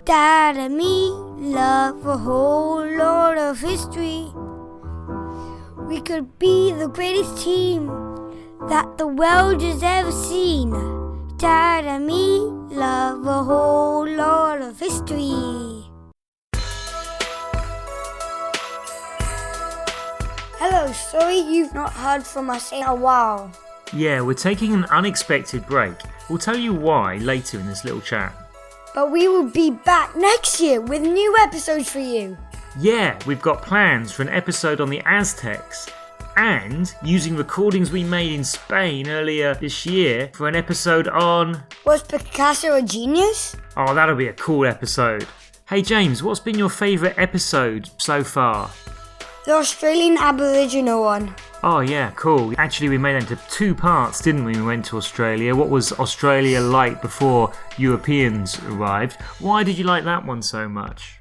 Dad and me love a whole lot of history. We could be the greatest team that the world has ever seen. Dad and me love a whole lot of history. Hello, sorry you've not heard from us in a while. Yeah, we're taking an unexpected break. We'll tell you why later in this little chat. But we will be back next year with new episodes for you. Yeah, we've got plans for an episode on the Aztecs and using recordings we made in Spain earlier this year for an episode on... Was Picasso a genius? Oh, that'll be a cool episode. Hey James, what's been your favourite episode so far? The Australian Aboriginal one. Oh yeah, cool. Actually, we made that into 2 parts, didn't we? We went to Australia. What was Australia like before Europeans arrived? Why did you like that one so much?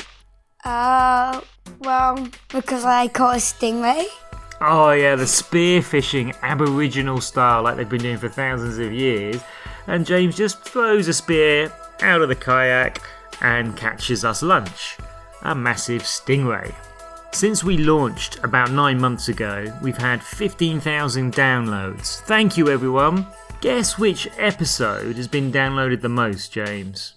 Well, because I caught a stingray. Oh yeah, the spearfishing Aboriginal style like they've been doing for thousands of years. And James just throws a spear out of the kayak and catches us lunch. A massive stingray. Since we launched about 9 months ago, we've had 15,000 downloads. Thank you, everyone. Guess which episode has been downloaded the most, James?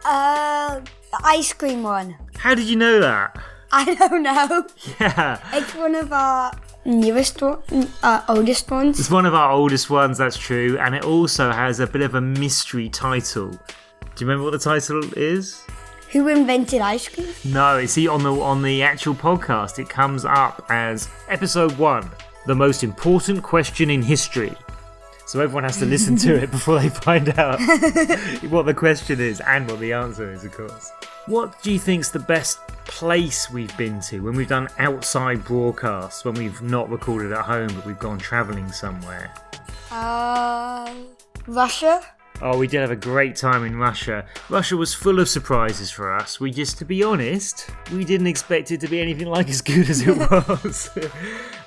The ice cream one. How did you know that? I don't know. Yeah. It's one of our oldest ones. It's one of our oldest ones, that's true. And it also has a bit of a mystery title. Do you remember what the title is? Who invented ice cream? No, see on the actual podcast, it comes up as episode 1, the most important question in history. So everyone has to listen to it before they find out what the question is and what the answer is, of course. What do you think's the best place we've been to when we've done outside broadcasts, when we've not recorded at home but we've gone travelling somewhere? Russia? Oh, we did have a great time in Russia. Russia was full of surprises for us. To be honest, we didn't expect it to be anything like as good as it was.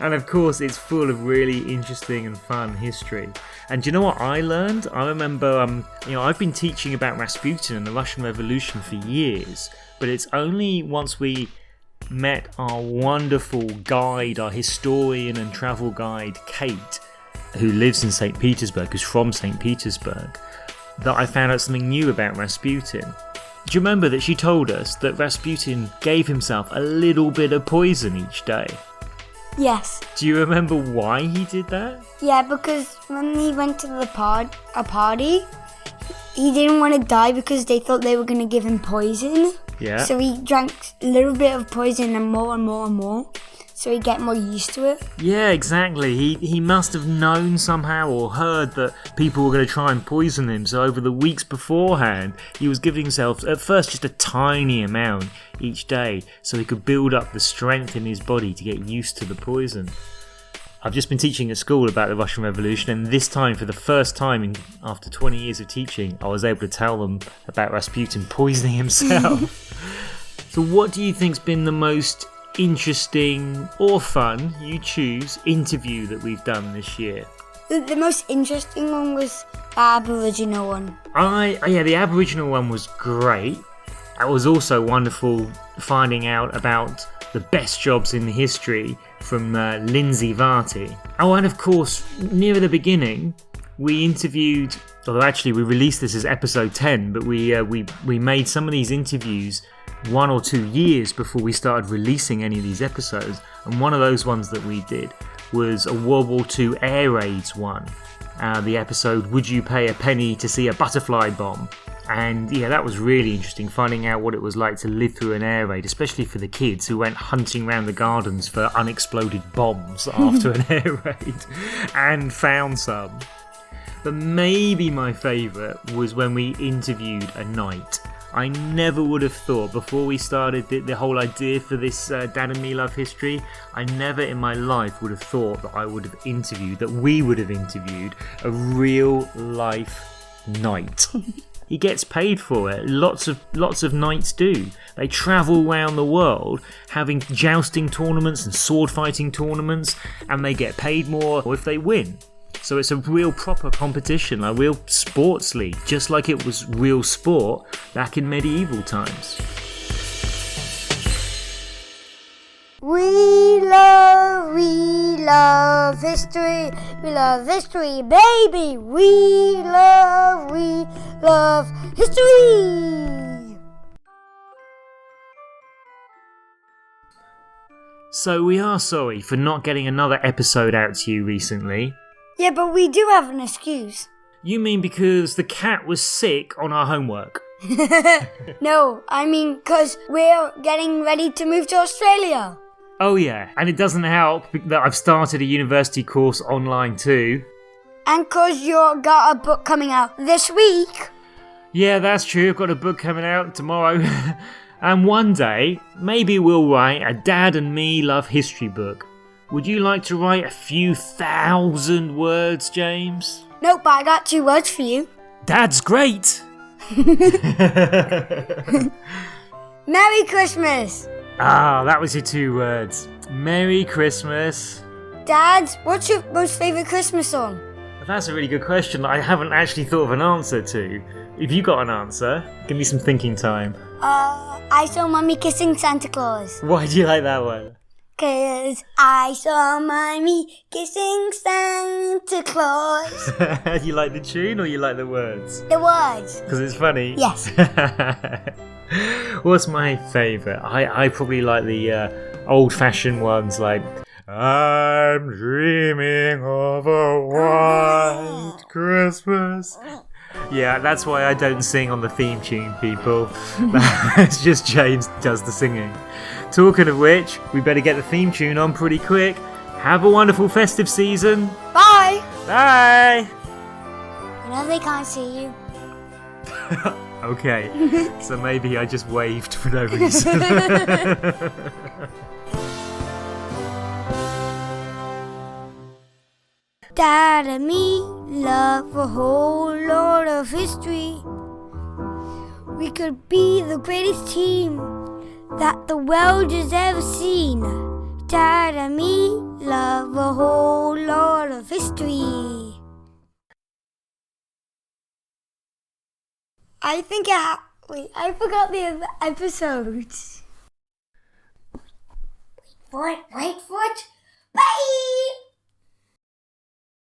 And of course, it's full of really interesting and fun history. And do you know what I learned? I remember, I've been teaching about Rasputin and the Russian Revolution for years, but it's only once we met our wonderful guide, our historian and travel guide, Kate, who lives in St. Petersburg, who's from St. Petersburg, that I found out something new about Rasputin. Do you remember that she told us that Rasputin gave himself a little bit of poison each day? Yes. Do you remember why he did that? Yeah, because when he went to a party, he didn't want to die because they thought they were going to give him poison. Yeah. So he drank a little bit of poison and more and more and more. So he'd get more used to it. Yeah, exactly. He must have known somehow or heard that people were going to try and poison him. So over the weeks beforehand, he was giving himself, at first, just a tiny amount each day so he could build up the strength in his body to get used to the poison. I've just been teaching at school about the Russian Revolution, and this time, for the first time after 20 years of teaching, I was able to tell them about Rasputin poisoning himself. So what do you think's been the most interesting or fun, you choose, interview that we've done this year? The most interesting one was the Aboriginal one. The Aboriginal one was great. It was also wonderful finding out about the best jobs in history from Lindsay Varty. Oh, and of course, near the beginning, we interviewed, although actually we released this as episode 10, but we made some of these interviews 1 or 2 years before we started releasing any of these episodes, and one of those ones that we did was a World War II air raids one. The episode, Would You Pay a Penny to See a Butterfly Bomb? And yeah, that was really interesting, finding out what it was like to live through an air raid, especially for the kids who went hunting around the gardens for unexploded bombs after an air raid and found some. But maybe my favourite was when we interviewed a knight. I never would have thought, before we started the whole idea for this Dad and Me Love History, I never in my life would have thought that we would have interviewed a real life knight. He gets paid for it. Lots of knights do. They travel around the world having jousting tournaments and sword fighting tournaments, and they get paid more if they win. So it's a real proper competition, a real sports league, just like it was real sport back in medieval times. We love history. We love history, baby. We love history. So we are sorry for not getting another episode out to you recently. Yeah, but we do have an excuse. You mean because the cat was sick on our homework? No, I mean because we're getting ready to move to Australia. Oh yeah, and it doesn't help that I've started a university course online too. And because you've got a book coming out this week. Yeah, that's true. I've got a book coming out tomorrow. And one day, maybe we'll write a Dad and Me Love History book. Would you like to write a few thousand words, James? Nope, but I got 2 words for you. Dad's great! Merry Christmas! Ah, that was your 2 words. Merry Christmas. Dad, what's your most favourite Christmas song? That's a really good question that I haven't actually thought of an answer to. If you got an answer, give me some thinking time. I saw Mummy kissing Santa Claus. Why do you like that one? 'Cause I saw Mummy kissing Santa Claus. You like the tune or you like the words? The words. Because it's funny? Yes. What's my favourite? I probably like the old-fashioned ones like I'm dreaming of a white Christmas. Yeah, that's why I don't sing on the theme tune, people. It's just James does the singing. Talking of which, we better get the theme tune on pretty quick. Have a wonderful festive season. Bye! Bye! You know they can't see you. Okay, so maybe I just waved for no reason. Dad and me love a whole lot of history. We could be the greatest team that the world has ever seen. Dad and me love a whole lot of history. I think wait, I forgot the episodes. Wait for it. Bye!